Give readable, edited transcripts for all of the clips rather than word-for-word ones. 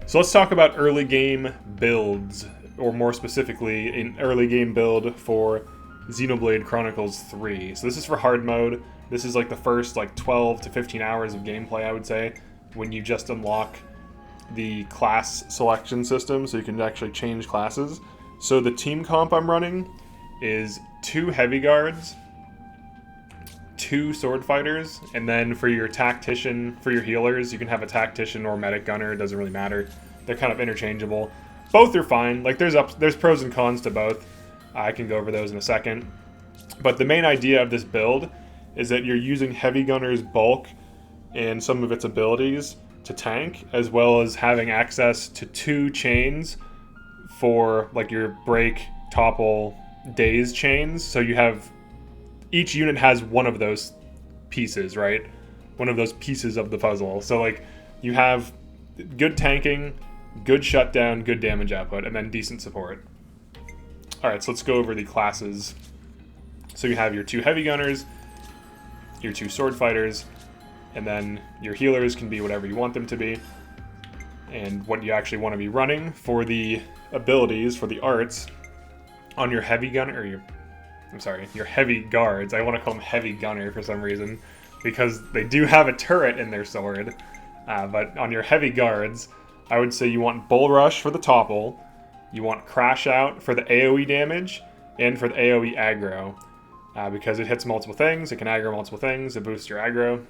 So let's talk about early game builds, or more specifically, an early game build for Xenoblade Chronicles 3. So this is for hard mode. This is like the first 12 to 15 hours of gameplay, I would say, when you just unlock the class selection system, so you can actually change classes. So the team comp I'm running is 2 heavy guards, 2 sword fighters, and then for your tactician, for your healers, you can have a tactician or medic gunner. It doesn't really matter. They're kind of interchangeable. Both are fine. Like there's pros and cons to both. I can go over those in a second. But the main idea of this build is that you're using heavy gunner's bulk and some of its abilities to tank, as well as having access to 2 chains for like your break, topple, daze chains. So you have, each unit has one of those pieces, right? One of those pieces of the puzzle. So like you have good tanking, good shutdown, good damage output, and then decent support. Alright, so let's go over the classes. So you have your 2 heavy gunners, your 2 sword fighters, and then your healers can be whatever you want them to be. And what you actually want to be running for the abilities, for the arts, on your heavy gunner, or your heavy guards. I want to call them heavy gunner for some reason, because they do have a turret in their sword. But on your heavy guards, I would say you want Bull Rush for the topple, you want Crash Out for the AoE damage, and for the AoE aggro. Because it hits multiple things, it can aggro multiple things, it boosts your aggro.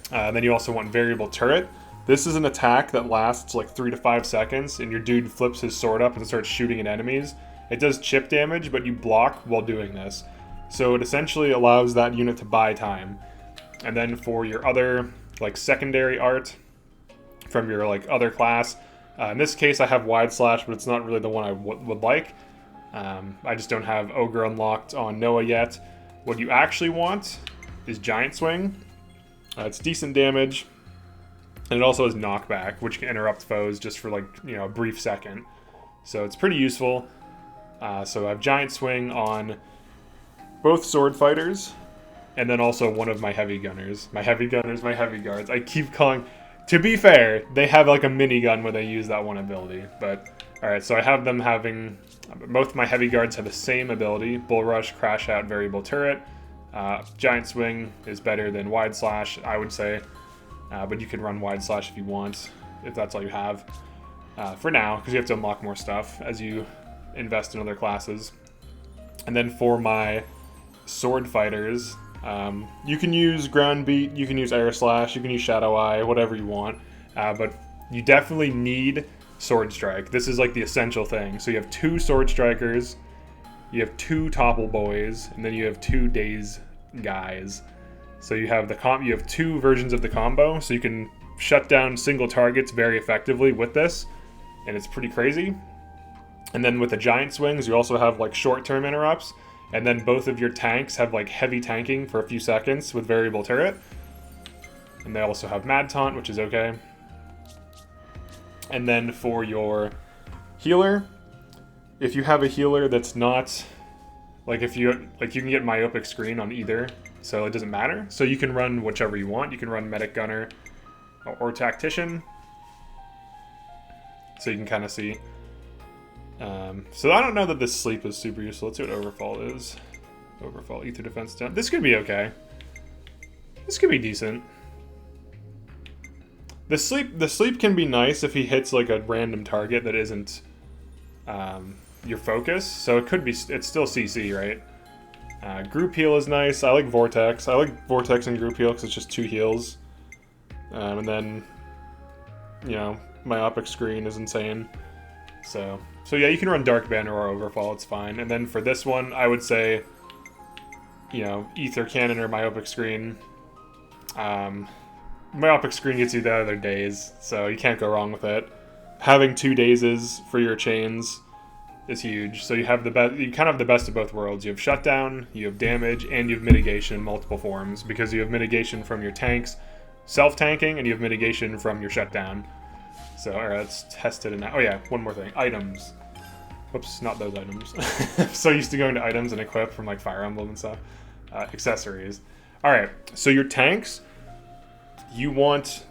Then you also want Variable Turret. This is an attack that lasts like 3 to 5 seconds, and your dude flips his sword up and starts shooting at enemies. It does chip damage, but you block while doing this. So it essentially allows that unit to buy time. And then for your other secondary art from your other class, in this case I have Wide Slash, but it's not really the one I would like. I just don't have Ogre unlocked on Noah yet. What you actually want is Giant Swing. It's decent damage, and it also has knockback, which can interrupt foes just for a brief second. So it's pretty useful. So I have Giant Swing on both sword fighters, and then also one of my heavy gunners. My heavy gunners, my heavy guards. I keep calling... To be fair, they have a minigun where they use that one ability. But, alright, so I have them having... Both my heavy guards have the same ability. Bull Rush, Crash Out, Variable Turret. Giant Swing is better than Wide Slash, I would say. But you can run Wide Slash if you want, if that's all you have. For now, because you have to unlock more stuff as you invest in other classes. And then for my sword fighters, you can use Ground Beat, you can use Air Slash, you can use Shadow Eye, whatever you want. But you definitely need Sword Strike. This is the essential thing. So you have 2 Sword Strikers, you have 2 Topple Boys, and then you have 2 Daze guys. So you have you have 2 versions of the combo, so you can shut down single targets very effectively with this, and it's pretty crazy. And then with the Giant Swings, you also have short-term interrupts, and then both of your tanks have heavy tanking for a few seconds with Variable Turret. And they also have Mad Taunt, which is okay. And then for your healer, if you have a healer that's not if you can get Myopic Screen on either, so it doesn't matter. So you can run whichever you want. You can run Medic Gunner or Tactician. So you can kind of see. So I don't know that this sleep is super useful. Let's see what Overfall is. Overfall, Ether Defense down. This could be okay. This could be decent. The sleep can be nice if he hits a random target that isn't your focus. So it could be, it's still CC, right? Group heal is nice. I like Vortex. I like Vortex and group heal because it's just 2 heals. And then, Myopic Screen is insane. So yeah, you can run Dark Banner or Overfall, it's fine. And then for this one, I would say, Ether Cannon or Myopic Screen. Myopic Screen gets you the other days, so you can't go wrong with it. Having 2 dazes for your chains is huge. So you have you kind of have the best of both worlds. You have Shutdown, you have damage, and you have mitigation in multiple forms, because you have mitigation from your tanks, self-tanking, and you have mitigation from your Shutdown. So, alright, let's test it. Oh yeah, one more thing. Items. Whoops, not those items. I'm so used to going to items and equip from Fire Emblem and stuff. Accessories. Alright, so your tanks, you want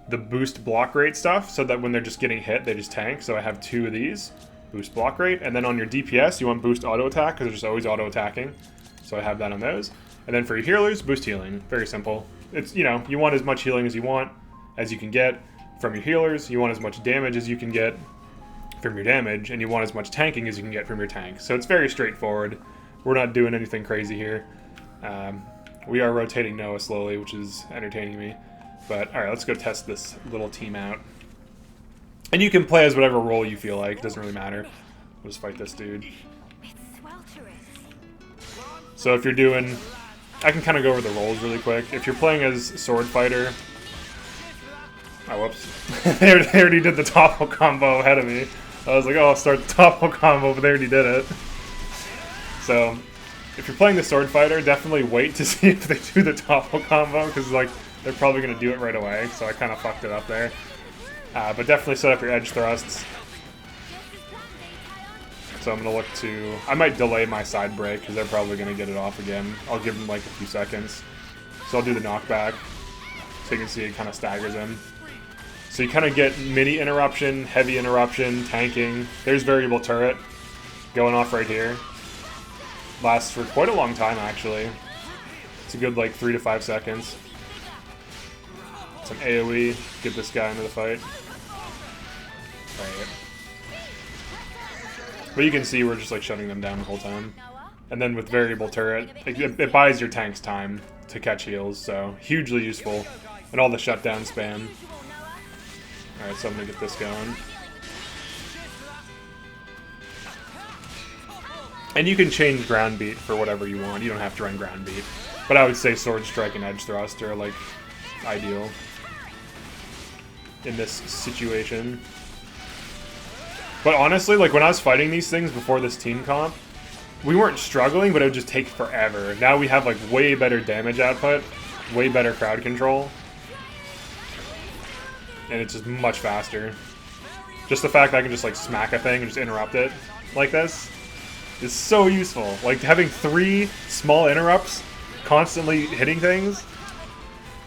the boost block rate stuff so that when they're just getting hit, they just tank. So I have 2 of these, boost block rate. And then on your DPS, you want boost auto attack because they're just always auto attacking. So I have that on those. And then for your healers, boost healing. Very simple. It's, you know, you want as much healing as you want, as you can get from your healers. You want as much damage as you can get from your damage. And you want as much tanking as you can get from your tank. So it's very straightforward. We're not doing anything crazy here. We are rotating Noah slowly, which is entertaining me. But, alright, let's go test this little team out. And you can play as whatever role you feel like. It doesn't really matter. We'll just fight this dude. So if you're doing... I can kind of go over the roles really quick. If you're playing as Sword Fighter... Oh, whoops. They already did the topple combo ahead of me. I was like, oh, I'll start the topple combo, but they already did it. So, if you're playing the Sword Fighter, definitely wait to see if they do the topple combo, because, like, they're probably going to do it right away, so I kind of fucked it up there. But definitely set up your edge thrusts. So I'm going to look to... I might delay my side break, because they're probably going to get it off again. I'll give them like a few seconds. So I'll do the knockback, so you can see it kind of staggers him. So you kind of get mini interruption, heavy interruption, tanking. There's variable turret going off right here. Lasts for quite a long time, actually. It's a good like 3 to 5 seconds. Some AoE, get this guy into the fight. Right. But you can see we're just like shutting them down the whole time. And then with variable turret, it buys your tanks time to catch heals, so hugely useful. And all the shutdown spam. Alright, so I'm gonna get this going. And you can change ground beat for whatever you want. You don't have to run ground beat. But I would say sword strike and edge thrust are like ideal in this situation. But honestly, like when I was fighting these things before this team comp, we weren't struggling, but it would just take forever. Now we have like way better damage output, way better crowd control, and it's just much faster. Just the fact that I can just like smack a thing and just interrupt it like this is so useful. Like having 3 small interrupts constantly hitting things.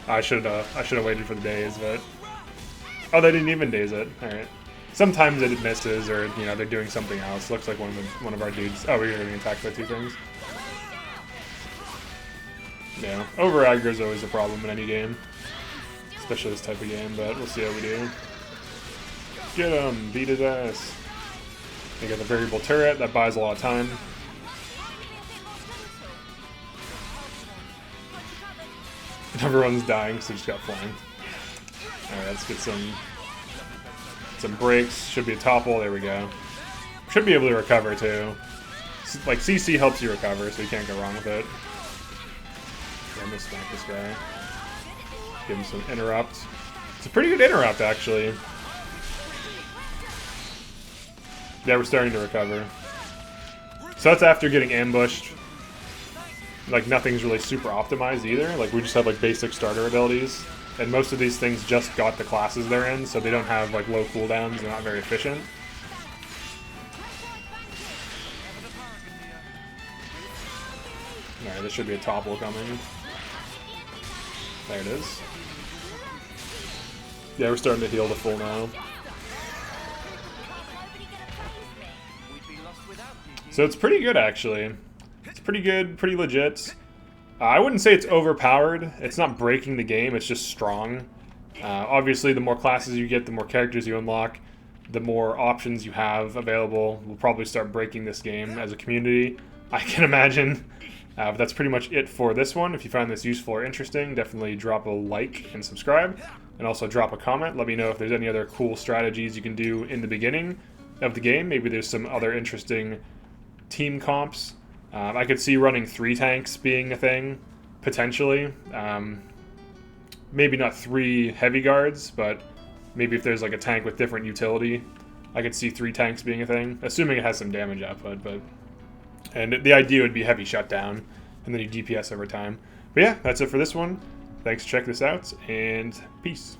I should have waited for the daze, but oh, they didn't even daze it. All right. Sometimes it misses, or you know they're doing something else. Looks like one of our dudes. Oh, we're getting attacked by 2 things. Yeah, over aggro is always a problem in any game, especially this type of game. But we'll see how we do. Get him, beat his ass. They got the variable turret that buys a lot of time. Everyone's dying, so just got flying. All right, let's get some breaks. Should be a topple. There we go. Should be able to recover too. Like CC helps you recover, so you can't go wrong with it. Okay, I'm gonna smack this guy. Give him some interrupt. It's a pretty good interrupt, actually. Yeah, we're starting to recover. So that's after getting ambushed. Like nothing's really super optimized either. Like we just have like basic starter abilities. And most of these things just got the classes they're in, so they don't have like low cooldowns, they're not very efficient. Alright, this should be a topple coming. There it is. Yeah, we're starting to heal to full now. So it's pretty good, actually. It's pretty good, pretty legit. I wouldn't say it's overpowered. It's not breaking the game, it's just strong. Obviously, the more classes you get, the more characters you unlock, the more options you have available. We'll probably start breaking this game as a community, I can imagine. But that's pretty much it for this one. If you found this useful or interesting, definitely drop a like and subscribe. And also drop a comment. Let me know if there's any other cool strategies you can do in the beginning of the game. Maybe there's some other interesting team comps. I could see running 3 tanks being a thing, potentially. Maybe not 3 heavy guards, but maybe if there's like a tank with different utility, I could see 3 tanks being a thing, assuming it has some damage output. And the idea would be heavy shutdown, and then you DPS over time. But yeah, that's it for this one. Thanks for checking this out, and peace.